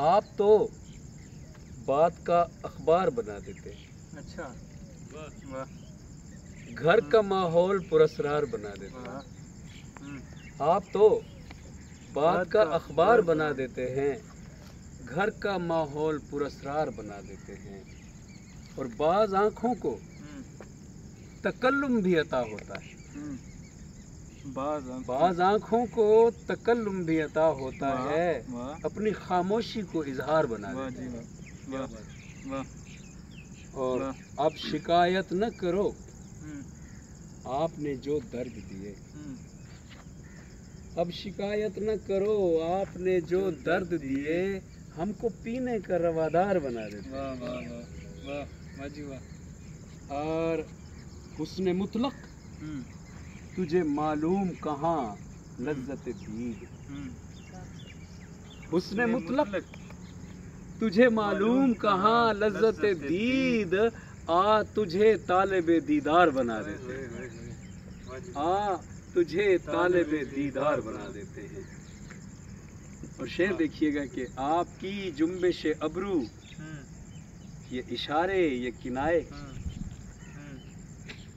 आप तो बात का अखबार बना देते हैं। अच्छा, वाह, घर का माहौल पुरस्कार बना देते हैं। आप तो बात का अखबार बना देते हैं, घर का माहौल पुरस्कार बना देते हैं। और बाज आँखों को तकल्लुम भी अता होता है। बाज आँखों को तकल्लुम भी अता होता है, अपनी खामोशी को इजहार बना देते हैं। और अब शिकायत न करो, आपने जो दर्द दिए। अब शिकायत न करो, आपने जो दर्द दिए, हमको पीने का रवादार बना देते हैं। और हुस्न मुतलक तुझे मालूम कहाँ लज्जत दीद। हुस्न मुतलक तुझे मालूम कहाँ लज्जत दीद, आ तुझे तालिबे दीदार बना देते हैं। आ तुझे तालिबे दीदार बना देते हैं। और शेर देखिएगा कि आपकी जुम्बिश अबरू, ये इशारे ये किनाए।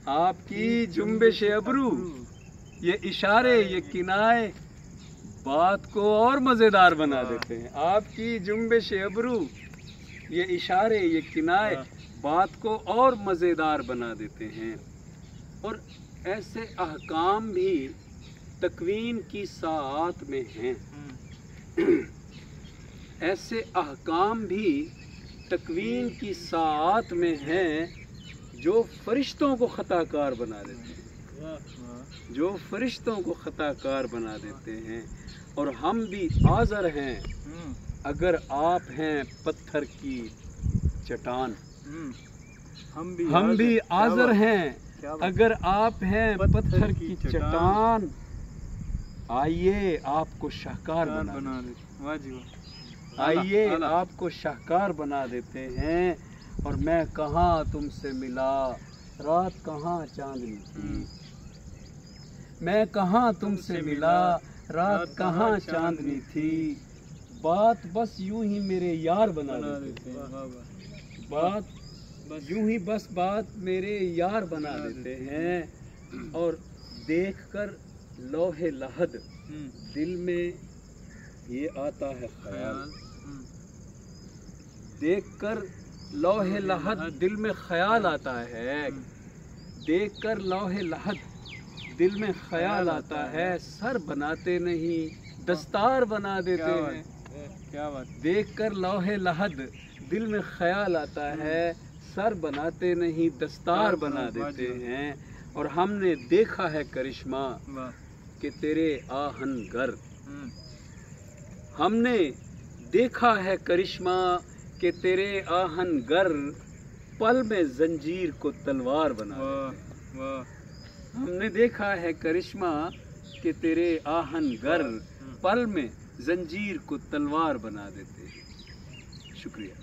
आपकी जुम्बिश अबरू, ये इशारे ये किनाए, बात को और मज़ेदार बना देते हैं। आपकी जुम्बिश अबरू, ये इशारे ये किनाए, बात को और मज़ेदार बना देते हैं। और ऐसे अहकाम भी तकवीन की साथ में हैं। ऐसे अहकाम भी तकवीन की साथ में हैं, जो फरिश्तों को खताकार बना देते हैं। जो फरिश्तों को खताकार बना देते हैं। और हम भी आज़र हैं अगर आप हैं पत्थर की चट्टान। हम भी आज़र हैं अगर आप हैं पत्थर की चट्टान। आइए आपको शाहकार बना देते। आइए आपको शाहकार बना देते हैं। और मैं कहाँ तुमसे मिला, रात कहाँ चांदनी थी। मैं कहाँ तुमसे मिला, रात कहाँ चांदनी थी। बात बस यूं ही मेरे यार बना देते हैं। बात यूं ही बस बात मेरे यार बना देते हैं। और देखकर लोहे लहद दिल में ये आता है ख्याल। देखकर लोहे लहद दिल में ख्याल आता है। देखकर लोहे लहद दिल में ख्याल आता है। सर बनाते नहीं दस्तार बना देते हैं। क्या बात। देखकर लोहे लहद दिल में ख्याल आता है, सर बनाते नहीं दस्तार बना देते हैं। और हमने देखा है करिश्मा कि तेरे आहनगर। हमने देखा है करिश्मा कि तेरे आहनगर, पल में जंजीर को तलवार बना देते हैं। हमने देखा है करिश्मा कि तेरे आहनगर, पल में जंजीर को तलवार बना देते हैं। शुक्रिया।